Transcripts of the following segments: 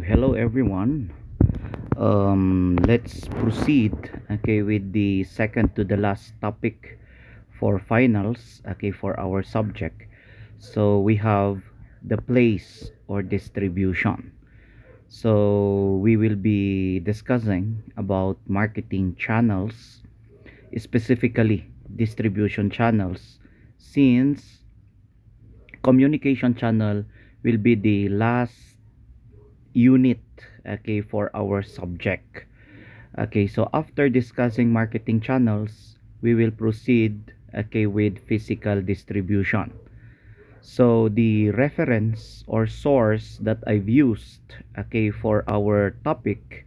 hello everyone. Let's proceed, with the second to the last topic for finals, for our subject. So we have the place or distribution. So we will be discussing about marketing channels, specifically distribution channels, since communication channel will be the last unit, for our subject. So after discussing marketing channels, we will proceed, with physical distribution. So the reference or source that I've used, for our topic,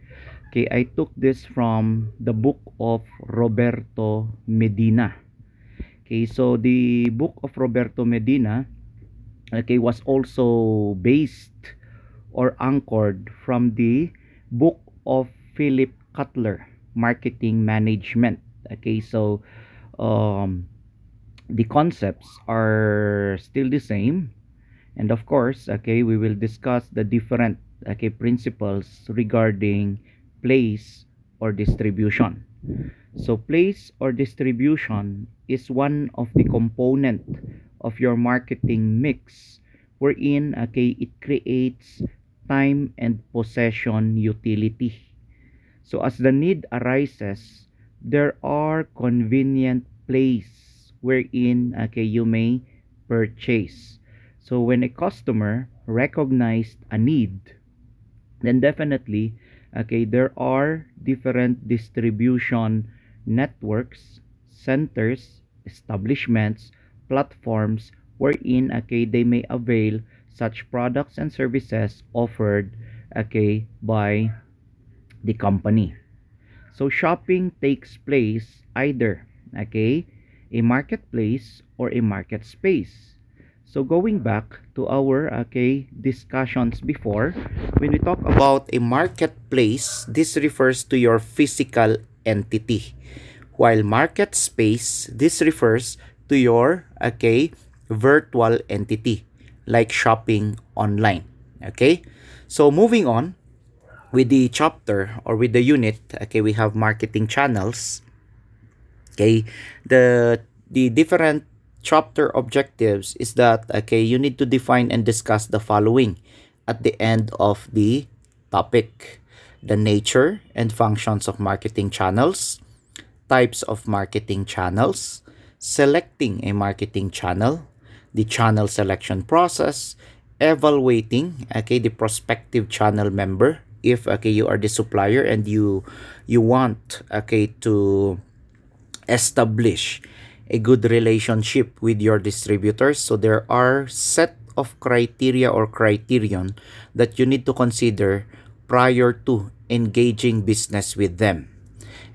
I took this from the book of Roberto Medina. So the book of Roberto Medina, was also based or anchored from the book of Philip Cutler, Marketing Management. So um, the concepts are still the same, and of course, we will discuss the different principles regarding place or distribution. So place or distribution is one of the component of your marketing mix, wherein it creates time and possession utility. So as the need arises, there are convenient place wherein you may purchase. So when a customer recognized a need, then definitely there are different distribution networks, centers, establishments, platforms wherein they may avail such products and services offered by the company. So shopping takes place either a marketplace or a market space. So going back to our discussions before, when we talk about a marketplace, this refers to your physical entity, while market space, this refers to your virtual entity, like shopping online. So moving on with the chapter or with the unit, we have marketing channels. The different chapter objectives is that you need to define and discuss the following at the end of the topic: the nature and functions of marketing channels, types of marketing channels, selecting a marketing channel, the channel selection process, evaluating the prospective channel member if you are the supplier and you want to establish a good relationship with your distributors. So there are set of criteria or criterion that you need to consider prior to engaging business with them.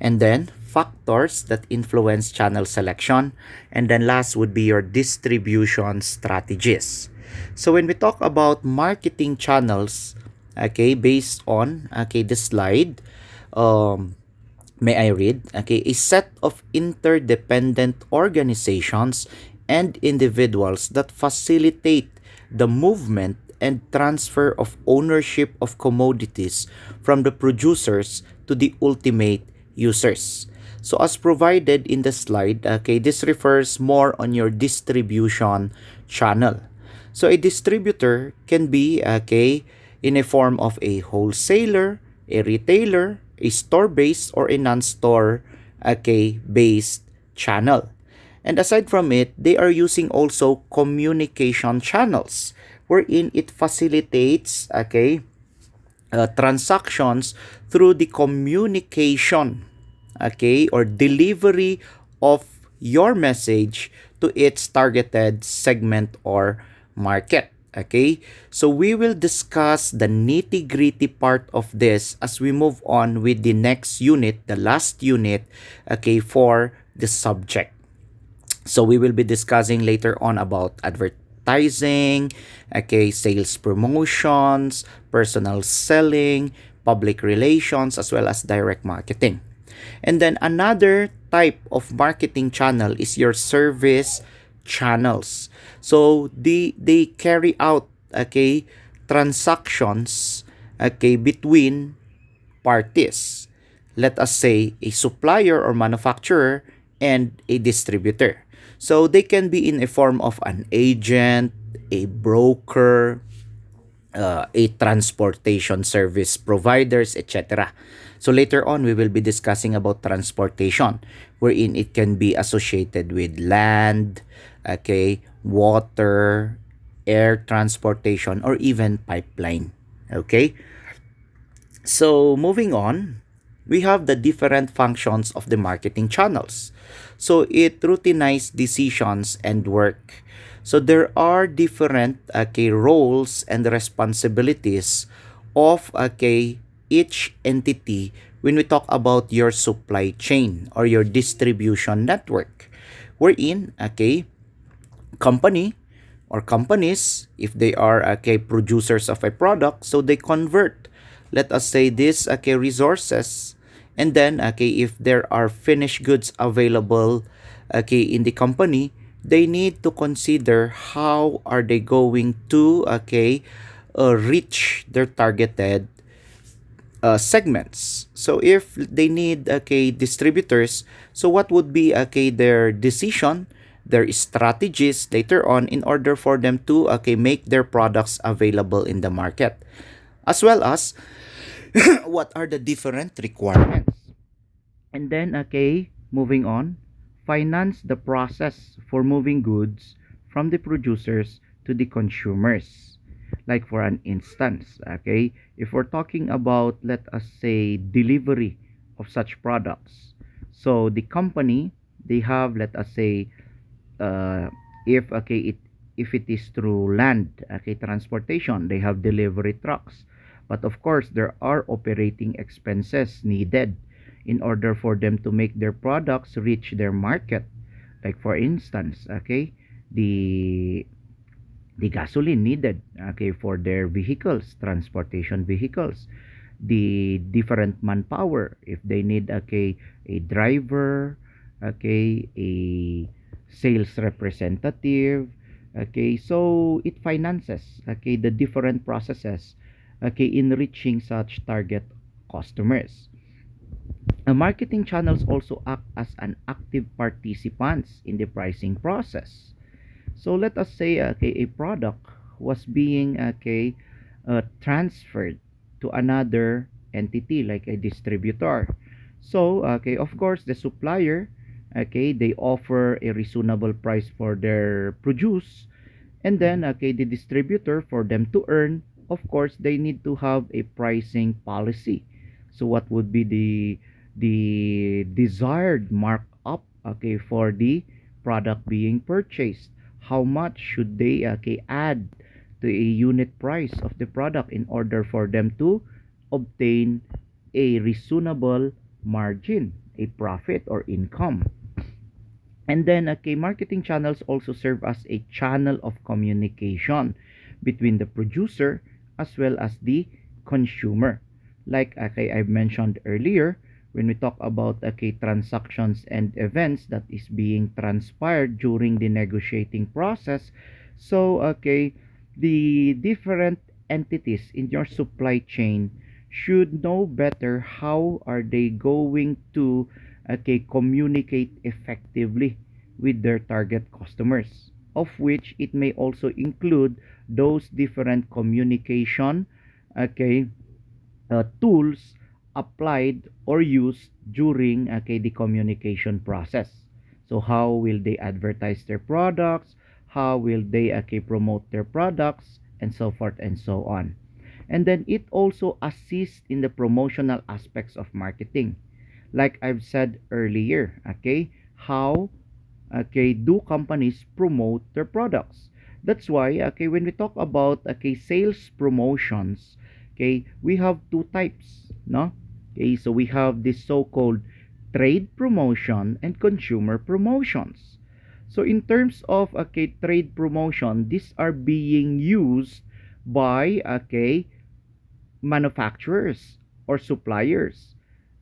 And then factors that influence channel selection, and then last would be your distribution strategies. So when we talk about marketing channels, based on the slide, um may I read? A set of interdependent organizations and individuals that facilitate the movement and transfer of ownership of commodities from the producers to the ultimate users. So as provided in the slide, this refers more on your distribution channel. So a distributor can be in a form of a wholesaler, a retailer, a store-based or a non-store based channel. And aside from it, they are using also communication channels wherein it facilitates transactions through the communication or delivery of your message to its targeted segment or market. So we will discuss the nitty-gritty part of this as we move on with the next unit, the last unit, for the subject. So we will be discussing later on about advertising, sales promotions, personal selling, public relations, as well as direct marketing. And then another type of marketing channel is your service channels. So they carry out transactions okay, between parties. Let us say a supplier or manufacturer and a distributor. So they can be in a form of an agent, a broker, a transportation service providers, etc. So later on, we will be discussing about transportation, wherein it can be associated with land, okay, water, air transportation, or even pipeline. Okay. So moving on, we have the different functions of the marketing channels. So it routinizes decisions and work. So there are different roles and responsibilities of each entity when we talk about your supply chain or your distribution network. Wherein, company or companies, if they are producers of a product, so they convert, let us say, this resources, and then if there are finished goods available in the company, they need to consider how are they going to reach their targeted segments. So if they need distributors, so what would be their decision, their strategies later on in order for them to make their products available in the market, as well as what are the different requirements. And then moving on, finance the process for moving goods from the producers to the consumers. Like for an instance, if we're talking about, let us say, delivery of such products. So the company, they have, let us say, uh, if if it is through land, transportation, they have delivery trucks. But of course, there are operating expenses needed in order for them to make their products reach their market. Like for instance, the the gasoline needed for their vehicles, transportation vehicles, the different manpower, if they need a driver, a sales representative, so it finances the different processes in reaching such target customers. Marketing channels also act as an active participants in the pricing process. So let us say a product was being transferred to another entity like a distributor. So of course the supplier, they offer a reasonable price for their produce, and then the distributor, for them to earn, of course they need to have a pricing policy. So what would be the desired markup for the product being purchased? How much should they add to a unit price of the product in order for them to obtain a reasonable margin, a profit or income? And then marketing channels also serve as a channel of communication between the producer as well as the consumer. Like I've mentioned earlier, when we talk about transactions and events that is being transpired during the negotiating process, so the different entities in your supply chain should know better how are they going to communicate effectively with their target customers, of which it may also include those different communication okay tools applied or used during the communication process. So how will they advertise their products, how will they promote their products, and so forth and so on. And then it also assists in the promotional aspects of marketing, like I've said earlier. How do companies promote their products? That's why when we talk about sales promotions, we have two types, no? So we have this so-called trade promotion and consumer promotions. So in terms of trade promotion, these are being used by manufacturers or suppliers.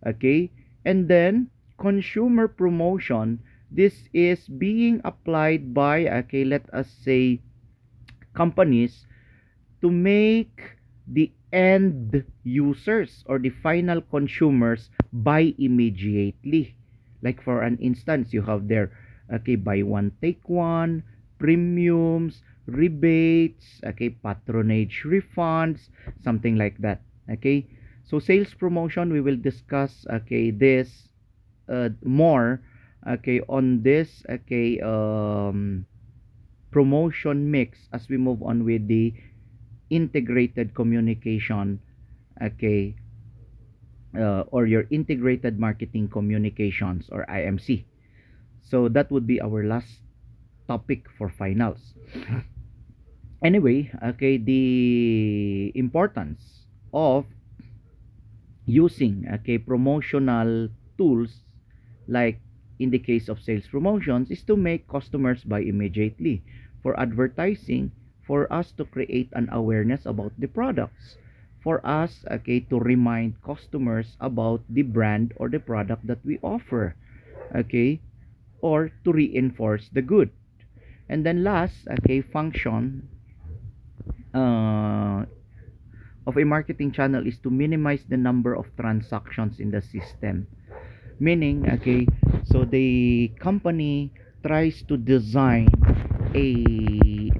Okay? And then consumer promotion, this is being applied by let us say companies to make the end users or the final consumers buy immediately. Like for an instance, you have there, okay, buy one, take one, premiums, rebates, okay, patronage refunds, something like that. Okay, so sales promotion, we will discuss, okay, this more, okay, on this, okay, promotion mix as we move on with the integrated communication, okay, or your integrated marketing communications, or IMC. So that would be our last topic for finals. Anyway, okay, the importance of using, okay, promotional tools, like in the case of sales promotions, is to make customers buy immediately. For advertising, for us to create an awareness about the products, for us, okay, to remind customers about the brand or the product that we offer, okay, or to reinforce the good. And then last, okay, function uh, of a marketing channel is to minimize the number of transactions in the system. Meaning, okay, so the company tries to design a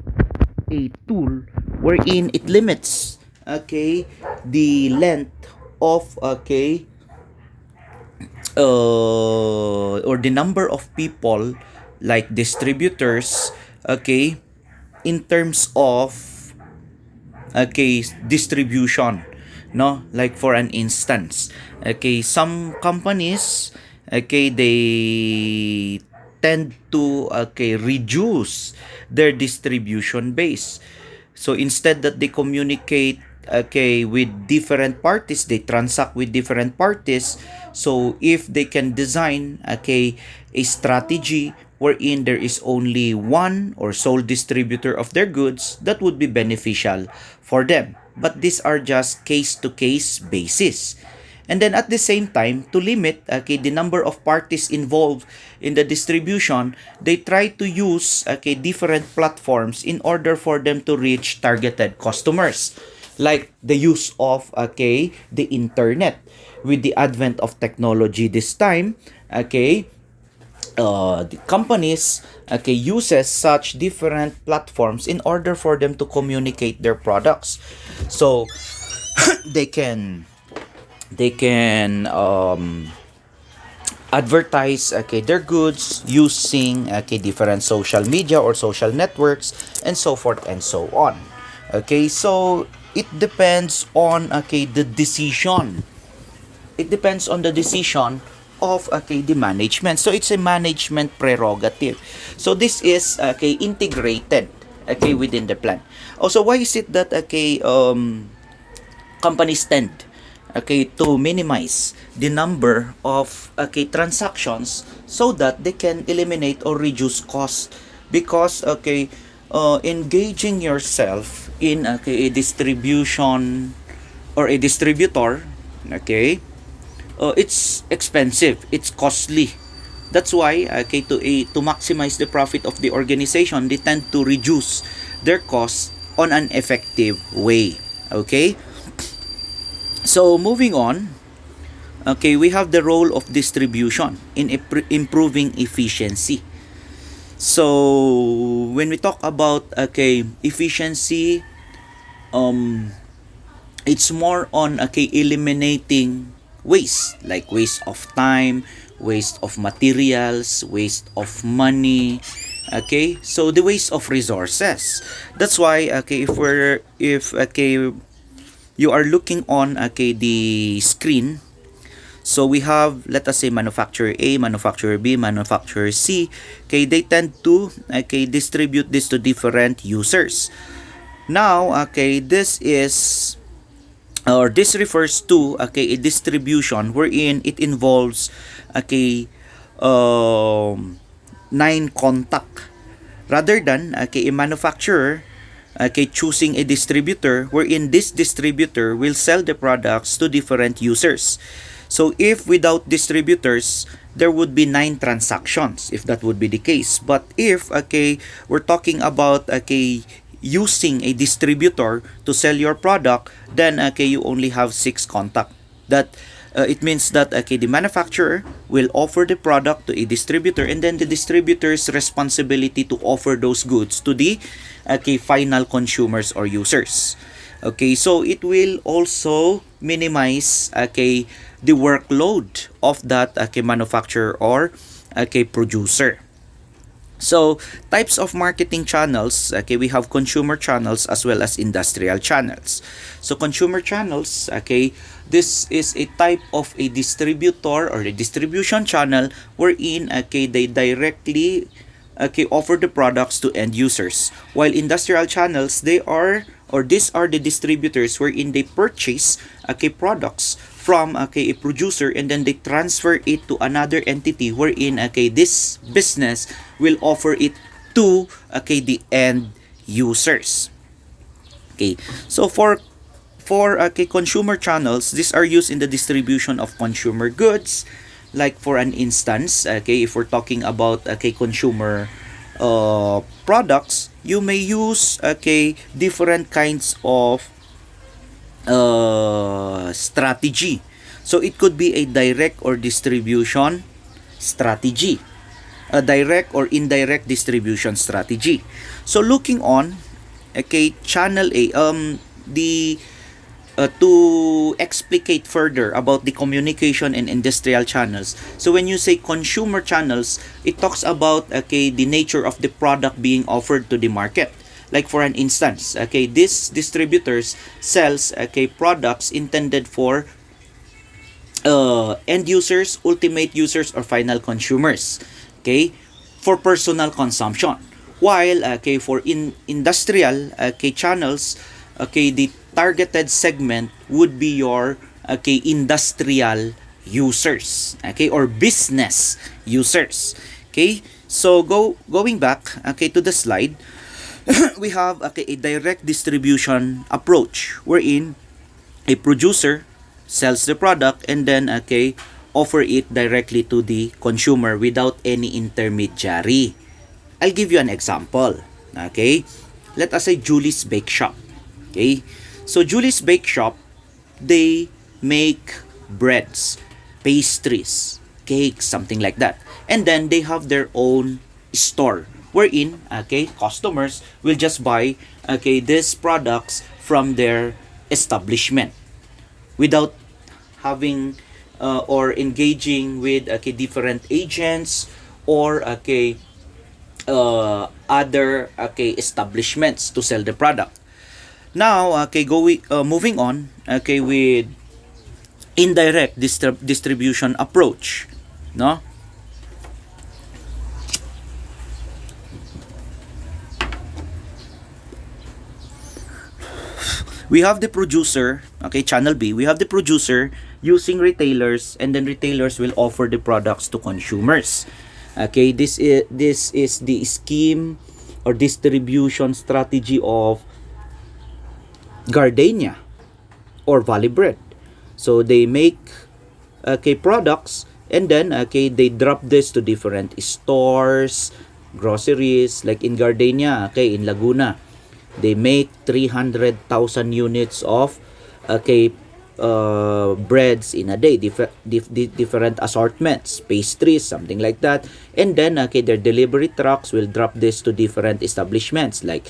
a tool wherein it limits, okay, the length of, okay, or the number of people, like distributors, okay, in terms of, okay, distribution, no, like for an instance, okay, some companies, okay, they tend to, okay, reduce their distribution base. So instead that they communicate, okay, with different parties, they transact with different parties. So if they can design, okay, a strategy wherein there is only one or sole distributor of their goods, that would be beneficial for them. But these are just case to case basis. And then at the same time, to limit, okay, the number of parties involved in the distribution, they try to use, okay, different platforms in order for them to reach targeted customers, like the use of, okay, the internet. With the advent of technology this time, okay, the companies, okay, uses such different platforms in order for them to communicate their products. So they can advertise, okay, their goods using, okay, different social media or social networks, and so forth and so on. Okay, so it depends on, okay, the decision. It depends on the decision of, okay, the management. So it's a management prerogative. So this is, okay, integrated, okay, within the plan. Also, why is it that, okay, companies tend, okay, to minimize the number of, okay, transactions, so that they can eliminate or reduce costs? Because, okay, engaging yourself in, okay, a distribution or a distributor, okay, it's expensive, it's costly. That's why, okay, to maximize the profit of the organization, they tend to reduce their costs on an effective way. Okay, so moving on, okay, we have the role of distribution in improving efficiency. So when we talk about, okay, efficiency, it's more on, okay, eliminating waste, like waste of time, waste of materials, waste of money, okay, so the waste of resources. That's why, okay, if okay, you are looking on, okay, the screen, so we have, let us say, manufacturer A, manufacturer B, manufacturer C, okay, they tend to, okay, distribute this to different users. Now, okay, this is, or this refers to, okay, a distribution wherein it involves, okay, 9 contact, rather than, okay, a manufacturer, okay, choosing a distributor wherein this distributor will sell the products to different users. So if without distributors, there would be 9 transactions, if that would be the case. But if, okay, we're talking about, okay, using a distributor to sell your product, then you only have 6 contact. That it means that the manufacturer will offer the product to a distributor, and then the distributor's responsibility to offer those goods to the final consumers or users. Okay, so it will also minimize the workload of that manufacturer or producer. So, types of marketing channels, we have consumer channels as well as industrial channels. So, consumer channels, this is a type of a distributor or a distribution channel wherein, they directly, offer the products to end users. While industrial channels, these are the distributors wherein they purchase, products from a producer, and then they transfer it to another entity wherein this business will offer it to the end users. Okay, so for consumer channels, these are used in the distribution of consumer goods. Like for an instance, if we're talking about consumer products, you may use different kinds of strategy. So it could be a direct or distribution strategy, a direct or indirect distribution strategy. So looking on channel A, to explicate further about the communication and industrial channels. So when you say consumer channels, it talks about the nature of the product being offered to the market. Like for an instance, this distributors sells products intended for end users, ultimate users, or final consumers, for personal consumption. While for industrial channels, the targeted segment would be your industrial users, or business users. So going back to the slide, we have a direct distribution approach wherein a producer sells the product and then offer it directly to the consumer without any intermediary. I'll give you an example. Let us say Julie's Bake Shop. So Julie's Bake Shop, they make breads, pastries, cakes, something like that. And then they have their own store wherein customers will just buy these products from their establishment without having or engaging with different agents or other establishments to sell the product. Now moving on with indirect distribution approach, no? We have the producer, channel B. We have the producer using retailers, and then retailers will offer the products to consumers. This is the scheme or distribution strategy of Gardenia or Valley Bread. So they make products, and then they drop this to different stores, groceries, like in Gardenia, in Laguna. They make 300,000 units of breads in a day, different assortments, pastries, something like that. And then their delivery trucks will drop this to different establishments, like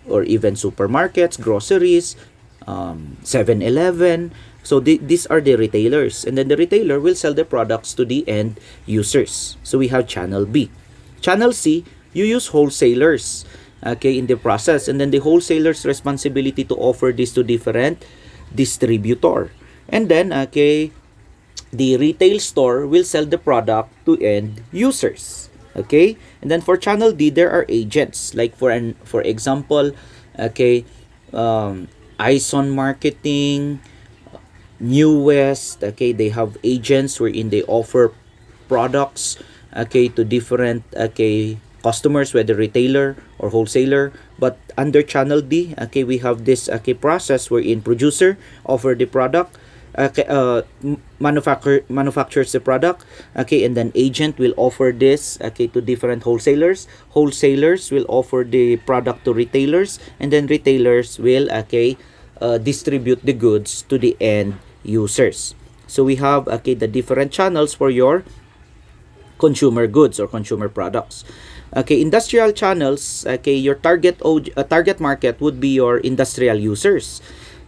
or even supermarkets, groceries, 7-Eleven. So these are the retailers, and then the retailer will sell the products to the end users. So we have channel B. Channel C, you use wholesalers in the process, and then the wholesaler's responsibility to offer this to different distributor, and then the retail store will sell the product to end users. And then for channel D, there are agents, like for example Ison Marketing, New West. They have agents wherein they offer products to different customers, whether retailer or wholesaler. But under channel D, we have this process wherein producer offer the product, manufactures the product, okay, and then agent will offer this, okay, to different wholesalers. Wholesalers will offer the product to retailers, and then retailers will, okay, distribute the goods to the end users. So we have, okay, the different channels for your consumer goods or consumer products. Okay, industrial channels, okay, your target market would be your industrial users.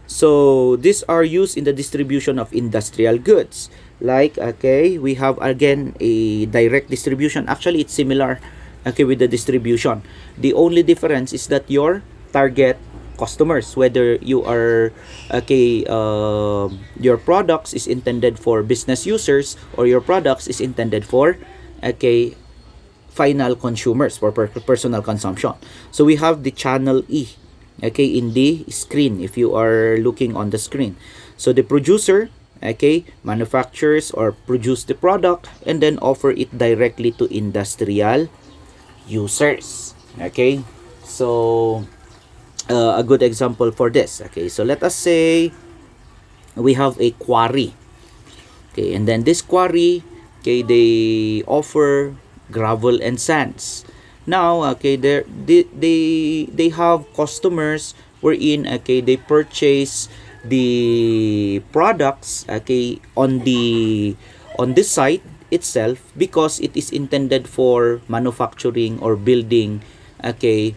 So these are used in the distribution of industrial goods. Like, okay, we have again a direct distribution. Actually, it's similar, okay, with the distribution. The only difference is that your target customers, whether you are, okay, your products is intended for business users or your products is intended for, okay, final consumers for personal consumption. So we have the channel E, okay, in the screen if you are looking on the screen. So the producer, okay, manufactures or produce the product and then offer it directly to industrial users. Okay, so a good example for this, okay, so let us say we have a quarry, okay, and then this quarry, okay, they offer gravel and sands. Now, okay, they have customers wherein, okay, they purchase the products, okay, on the site itself because it is intended for manufacturing or building, okay,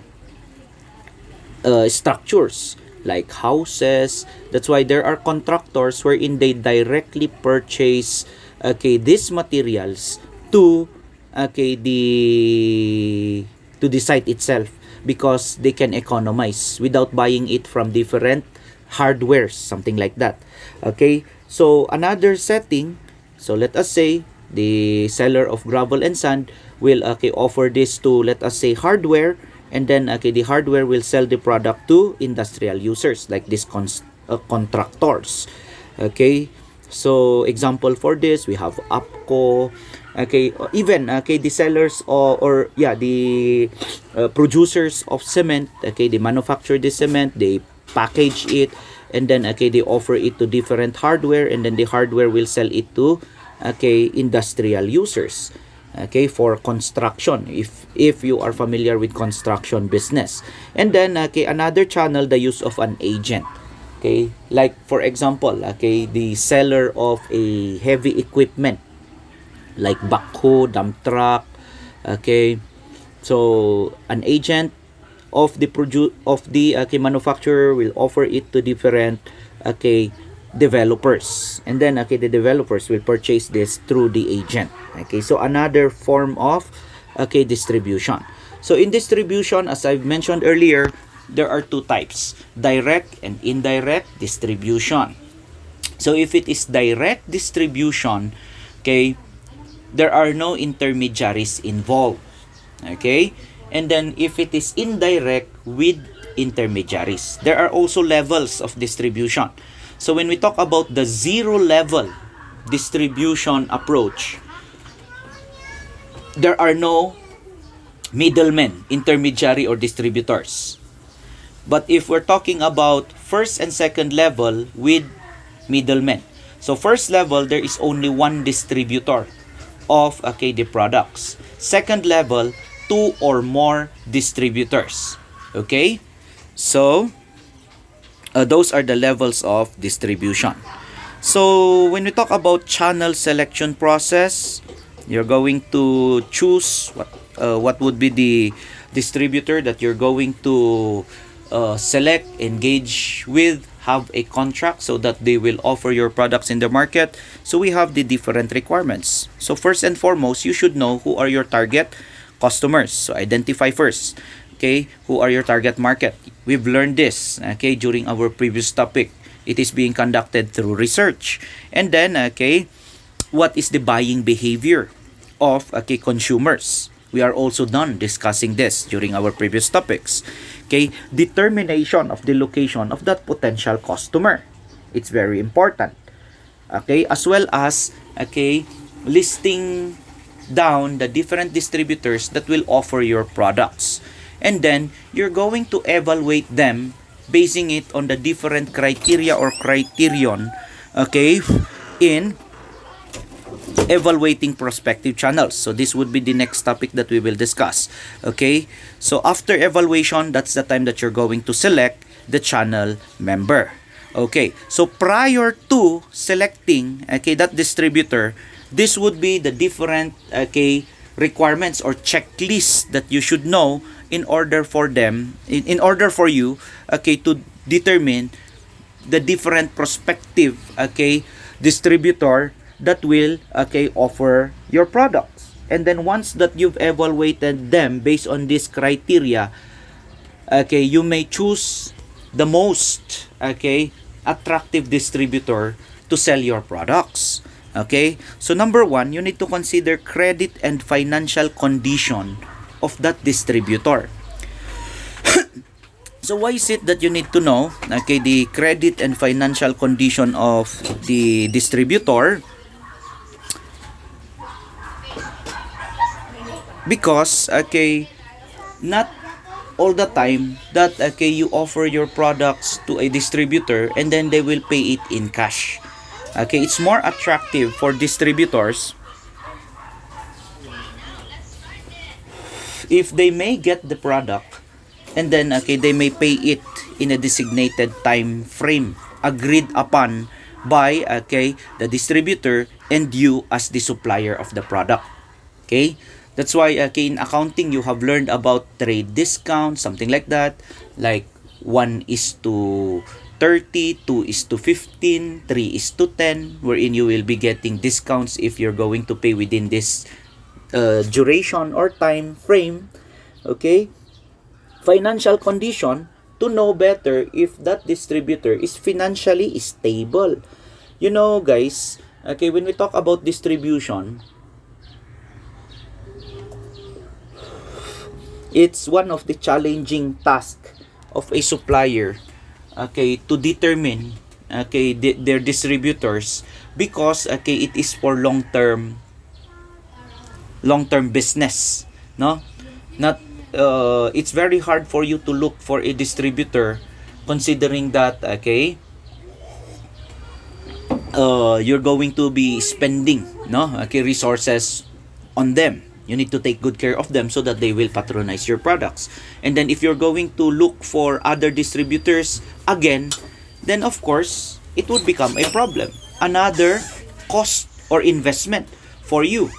structures like houses. That's why there are contractors wherein they directly purchase, okay, these materials to, okay, to the site itself because they can economize without buying it from different hardwares, something like that. Okay, so another setting, so let us say the seller of gravel and sand will, okay, offer this to, let us say, hardware, and then, okay, the hardware will sell the product to industrial users like these contractors. Okay, so example for this we have APCO, okay, even, okay, the sellers or yeah, the producers of cement, okay, they manufacture the cement, they package it, and then, okay, they offer it to different hardware, and then the hardware will sell it to, okay, industrial users, okay, for construction, if you are familiar with construction business. And then, okay, another channel, the use of an agent, okay, like for example, okay, the seller of a heavy equipment like backhoe, dump truck, okay, so an agent of the okay, manufacturer will offer it to different, okay, developers, and then, okay, the developers will purchase this through the agent. Okay, so another form of, okay, distribution. So in distribution, as I've mentioned earlier, there are two types: direct and indirect distribution. So if it is direct distribution, okay, there are no intermediaries involved. Okay, and then if it is indirect with intermediaries, there are also levels of distribution. So when we talk about the zero level distribution approach, there are no middlemen, intermediary, or distributors. But if we're talking about first and second level with middlemen, so first level, there is only one distributor of, okay, the products. Second level, two or more distributors. Okay, so those are the levels of distribution. So when we talk about channel selection process, you're going to choose what would be the distributor that you're going to select, engage with, have a contract so that they will offer your products in the market. So we have the different requirements. So first and foremost, you should know who are your target customers. So identify first, okay, who are your target market. We've learned this, okay, during our previous topic. It is being conducted through research. And then, okay, what is the buying behavior of, okay, consumers? We are also done discussing this during our previous topics. Okay, determination of the location of that potential customer. It's very important. Okay, as well as, okay, listing down the different distributors that will offer your products. And then you're going to evaluate them basing it on the different criteria or criterion, okay, in evaluating prospective channels. So this would be the next topic that we will discuss. Okay, so after evaluation, that's the time that you're going to select the channel member. Okay, so prior to selecting, okay, that distributor, this would be the different, okay, requirements or checklists that you should know in order for them, in order for you, okay, to determine the different prospective, okay, distributor that will, okay, offer your products. And then once that you've evaluated them based on this criteria, okay, you may choose the most, okay, attractive distributor to sell your products. Okay, so number one, you need to consider credit and financial condition of that distributor. So why is it that you need to know, okay, the credit and financial condition of the distributor? Because, okay, not all the time that, okay, you offer your products to a distributor and then they will pay it in cash. Okay, it's more attractive for distributors if they may get the product and then, okay, they may pay it in a designated time frame agreed upon by, okay, the distributor and you as the supplier of the product. Okay, that's why, okay, in accounting you have learned about trade discount, something like that, like 1:30, 2:15, 3:10, wherein you will be getting discounts if you're going to pay within this duration or time frame. Okay, financial condition, to know better if that distributor is financially stable. You know, guys, okay, when we talk about distribution, it's one of the challenging tasks of a supplier, okay, to determine, okay, their distributors, because, okay, it is for long term business, no, not it's very hard for you to look for a distributor considering that, okay, you're going to be spending, no, okay, resources on them. You need to take good care of them so that they will patronize your products. And then if you're going to look for other distributors again, then of course it would become a problem, another cost or investment for you.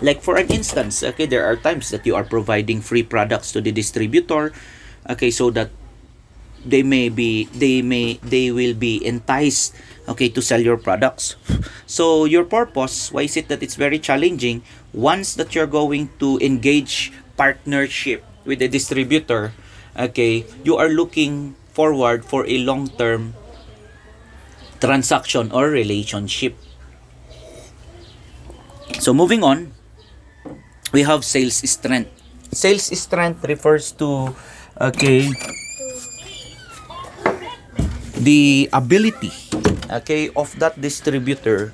Like for an instance, okay, there are times that you are providing free products to the distributor, okay, so that they will be enticed, okay, to sell your products. So your purpose, why is it that it's very challenging? Once that you're going to engage partnership with a distributor, okay, you are looking forward for a long-term transaction or relationship. So moving on, we have sales strength. Sales strength refers to, okay, the ability, okay, of that distributor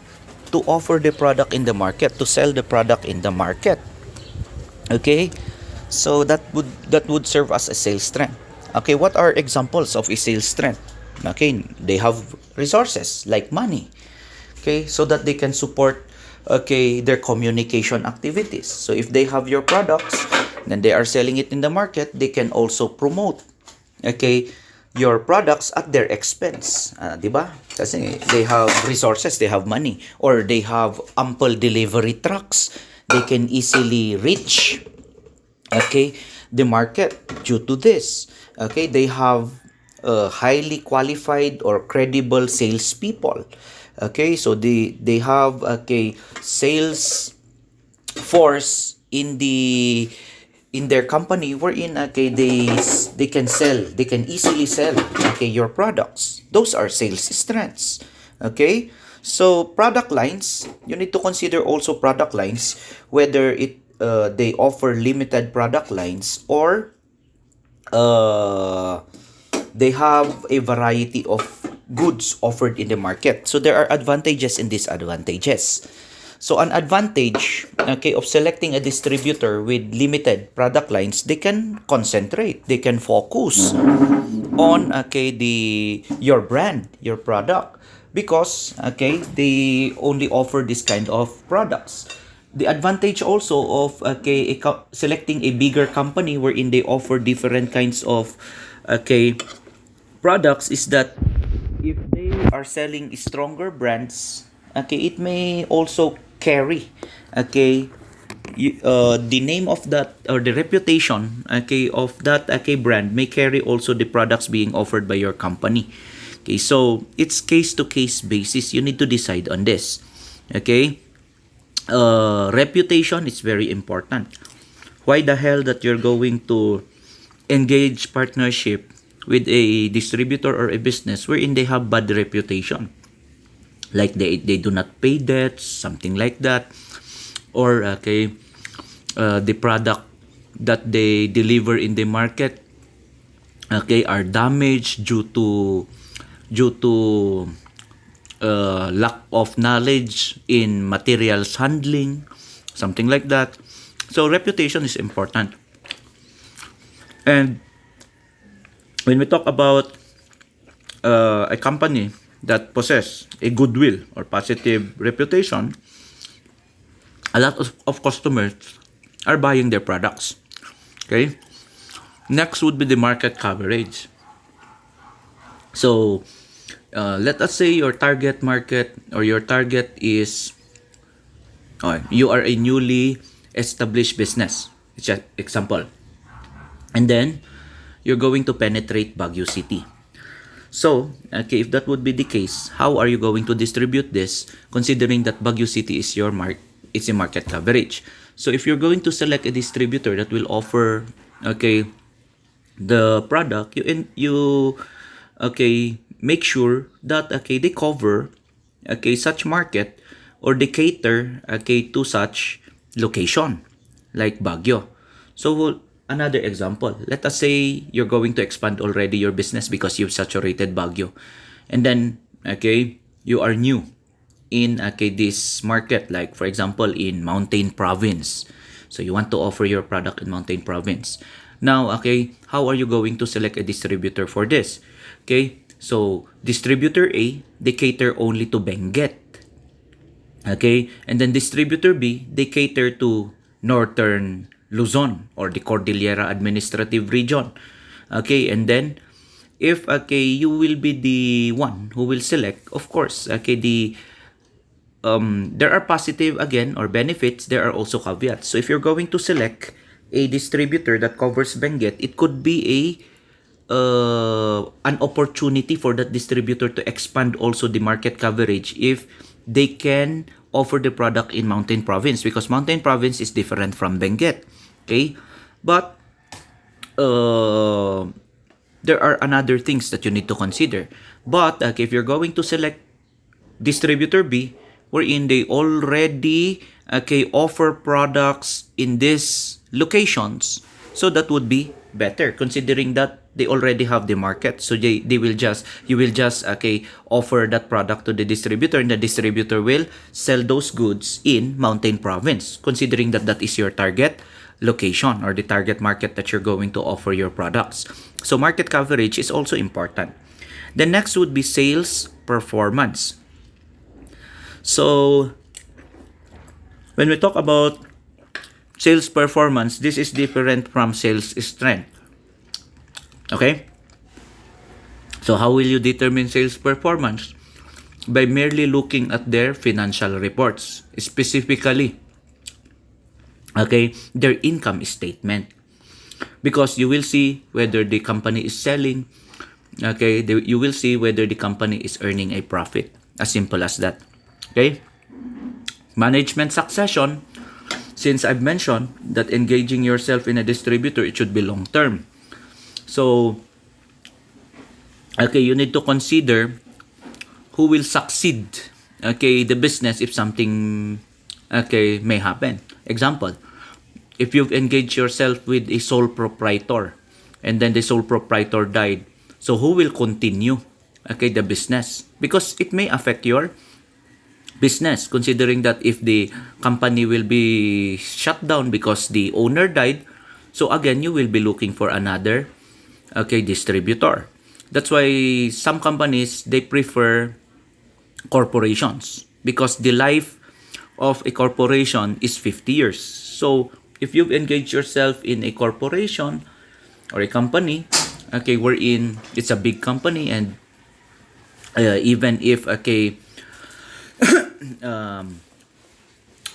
to offer the product in the market, to sell the product in the market. Okay, so that would serve as a sales strength. Okay, what are examples of a sales strength? Okay, they have resources like money, okay, so that they can support, okay, their communication activities. So if they have your products, then they are selling it in the market, they can also promote, okay, your products at their expense. Diba? Kasi they have resources, they have money, or they have ample delivery trucks. They can easily reach, okay, the market due to this. Okay, they have highly qualified or credible salespeople. Okay, so they have, okay, sales force in their company wherein, okay, they can easily sell, okay, your products. Those are sales strengths. Okay, so product lines, you need to consider also product lines, whether they offer limited product lines or they have a variety of goods offered in the market. So there are advantages and disadvantages. So an advantage, okay, of selecting a distributor with limited product lines, they can concentrate, they can focus on, okay, your brand, your product. because they only offer this kind of products. The advantage also of selecting a bigger company wherein they offer different kinds of products is that if they are selling stronger brands, it may also carry the name of that, or the reputation of that brand may carry also the products being offered by your company. Okay, so it's case to case basis. You need to decide on this. Okay, reputation is very important. Why the hell that you're going to engage partnership with a distributor or a business wherein they have bad reputation, like they do not pay debts, something like that, or the product that they deliver in the market are damaged due to lack of knowledge in materials handling, something like that. So reputation is important. And when we talk about a company that possess a goodwill or positive reputation, a lot of customers are buying their products. Okay. Next would be the market coverage. So let us say your target market or your target is you are a newly established business. Example. And then you're going to penetrate Baguio City. So, if that would be the case, how are you going to distribute this considering that Baguio City is your it's a market coverage? So, if you're going to select a distributor that will offer the product, you make sure that they cover such market, or they cater to such location like Baguio. So another example, let us say you're going to expand already your business because you've saturated Baguio, and then you are new in this market, like for example in Mountain Province. So you want to offer your product in Mountain Province. Now how are you going to select a distributor for this? So distributor A, they cater only to Benguet. And then distributor B, they cater to Northern Luzon or the Cordillera Administrative Region. And then if you will be the one who will select, of course, there are positive again or benefits, there are also caveats. So if you're going to select a distributor that covers Benguet, it could be an opportunity for that distributor to expand also the market coverage if they can offer the product in Mountain Province, because Mountain Province is different from Benguet. But there are another things that you need to consider. But if you're going to select distributor B, wherein they already offer products in these locations, so that would be better considering that they already have the market. So you will just offer that product to the distributor, and the distributor will sell those goods in Mountain Province, considering that that is your target location or the target market that you're going to offer your products. So market coverage is also important. The next would be sales performance. So when we talk about sales performance, this is different from sales strength. So how will you determine sales performance? By merely looking at their financial reports, specifically their income statement, because you will see whether the company is selling, you will see whether the company is earning a profit. As simple as that. Management succession, since I've mentioned that engaging yourself in a distributor, it should be long term. So you need to consider who will succeed the business if something may happen. Example, if you've engaged yourself with a sole proprietor and then the sole proprietor died, so who will continue the business? Because it may affect your business, considering that if the company will be shut down because the owner died, so again you will be looking for another distributor. That's why some companies, they prefer corporations, because the life of a corporation is 50 years. So if you've engaged yourself in a corporation or a company, okay, wherein it's a big company, and even if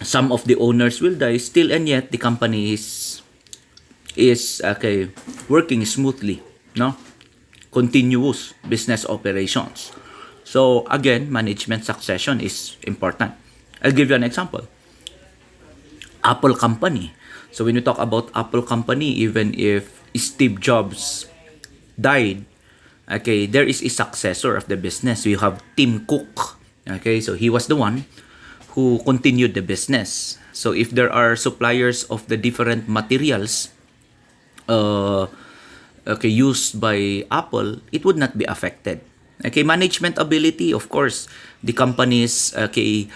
some of the owners will die, still and yet the company is working smoothly, no, continuous business operations. So again, management succession is important. I'll give you an example. Apple company. So when you talk about Apple company, even if Steve Jobs died, okay, there is a successor of the business. You have Tim Cook. Okay, so he was the one who continued the business. So if there are suppliers of the different materials used by Apple, it would not be affected. Okay, management ability, of course, the company's ability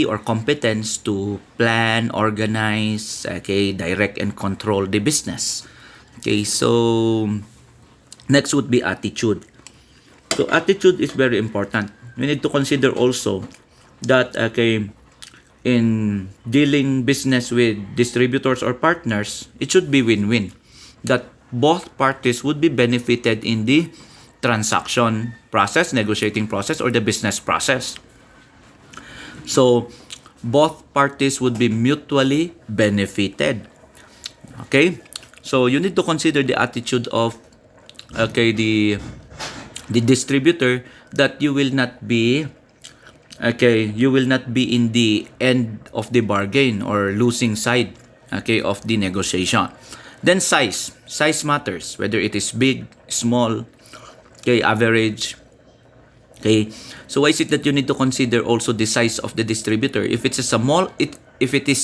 or competence to plan, organize, direct and control the business. Okay, so next would be attitude. So attitude is very important. We need to consider also that in dealing business with distributors or partners, it should be win-win. That both parties would be benefited in the transaction process, negotiating process, or the business process. So both parties would be mutually benefited. Okay? So you need to consider the attitude of the distributor, that you will not be in the end of the bargain or losing side of the negotiation. Then size matters, whether it is big, small, average. Okay, so why is it that you need to consider also the size of the distributor? If it is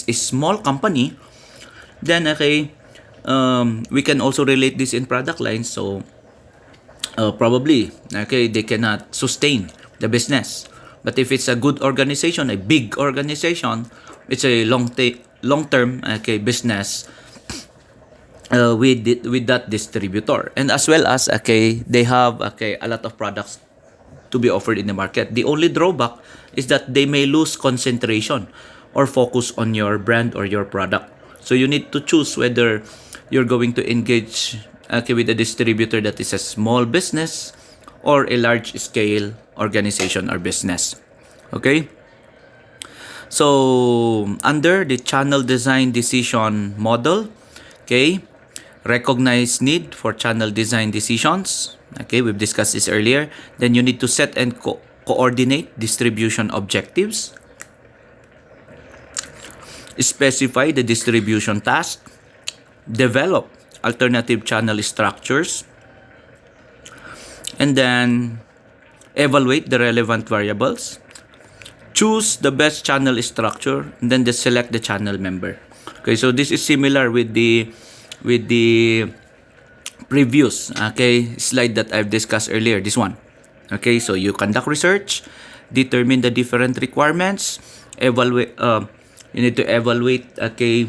a small company, then we can also relate this in product lines. So probably they cannot sustain the business. But if it's a good organization, a big organization, it's a long-term business with that distributor, and as well as they have a lot of products to be offered in the market. The only drawback is that they may lose concentration or focus on your brand or your product. So you need to choose whether you're going to engage with a distributor that is a small business or a large scale organization or business. Okay? So under the channel design decision model, recognize need for channel design decisions. We've discussed this earlier. Then you need to set and coordinate distribution objectives. Specify the distribution task. Develop alternative channel structures. And then evaluate the relevant variables. Choose the best channel structure, and then select the channel member. Okay, so this is similar with the previous slide that I've discussed earlier, this one. Okay, so you conduct research, determine the different requirements, evaluate you need to evaluate the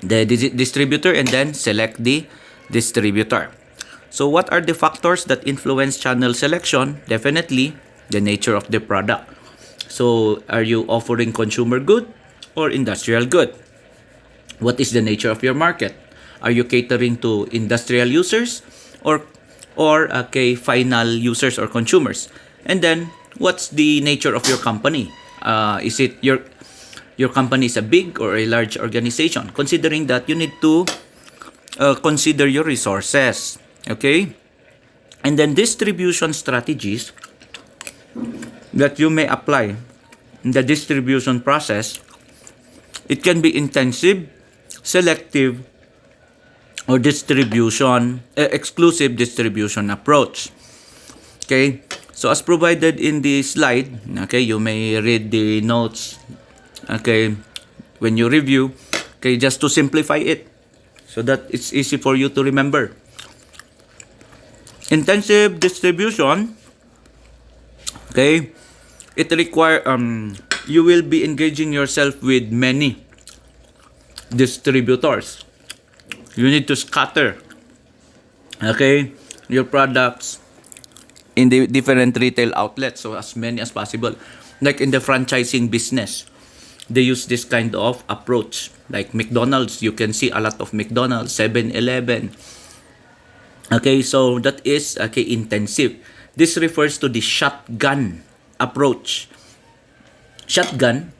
distributor, and then select the distributor. So what are the factors that influence channel selection? Definitely the nature of the product. So are you offering consumer good or industrial good? What is the nature of your market? Are you catering to industrial users or final users or consumers? And then what's the nature of your company? Is it your company is a big or a large organization? Considering that, you need to consider your resources. Okay? And then distribution strategies that you may apply in the distribution process. It can be intensive, selective, or exclusive distribution approach. Okay, so as provided in the slide, you may read the notes when you review, just to simplify it so that it's easy for you to remember. Intensive distribution, it require you will be engaging yourself with many distributors. You need to scatter your products in the different retail outlets, so as many as possible. Like in the franchising business, they use this kind of approach. Like McDonald's, you can see a lot of McDonald's, 7-Eleven. Okay, so that is intensive. This refers to the shotgun approach. Shotgun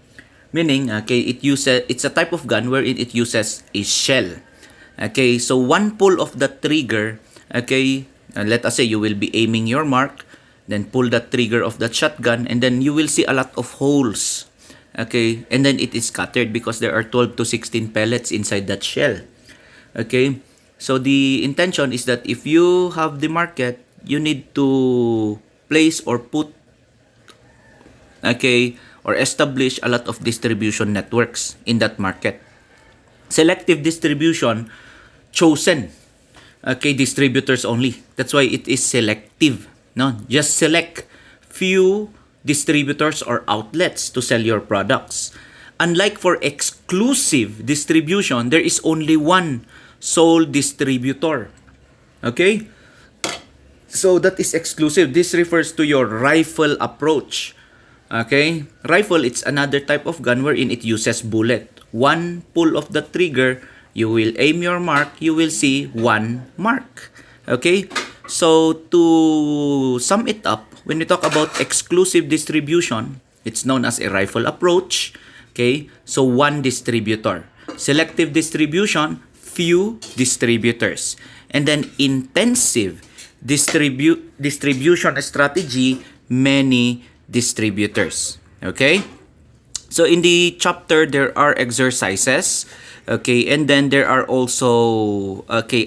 meaning it's a type of gun wherein it uses a shell. Okay, so one pull of the trigger, let us say you will be aiming your mark, then pull the trigger of that shotgun, and then you will see a lot of holes. Okay, and then it is scattered because there are 12 to 16 pellets inside that shell. Okay, so the intention is that if you have the market, you need to place or put, or establish a lot of distribution networks in that market. Selective distribution, chosen distributors only. That's why it is selective. No, just select few distributors or outlets to sell your products. Unlike for exclusive distribution, there is only one sole distributor. Okay? So that is exclusive. This refers to your rifle approach. Okay? Rifle, it's another type of gun wherein it uses bullet. One pull of the trigger, you will aim your mark, you will see one mark. Okay? So to sum it up, when we talk about exclusive distribution, it's known as a rifle approach. Okay? So one distributor. Selective distribution, few distributors. And then intensive distribution strategy, many distributors. Okay? So in the chapter, there are exercises. Okay? And then there are also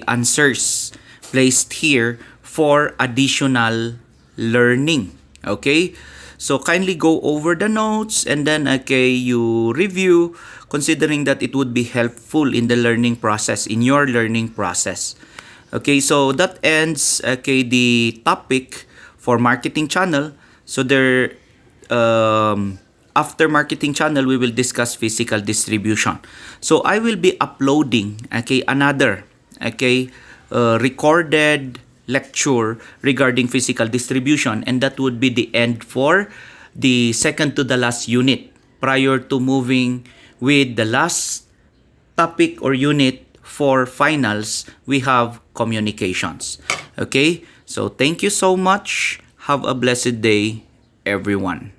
answers placed here for additional learning. Okay? So kindly go over the notes and then you review, considering that it would be helpful in the learning process, in your learning process. Okay, so that ends the topic for marketing channel. So there after marketing channel, we will discuss physical distribution. So I will be uploading another recorded lecture regarding physical distribution, and that would be the end for the second to the last unit prior to moving with the last topic or unit for finals. We have communications. Okay, so thank you so much. Have a blessed day, everyone.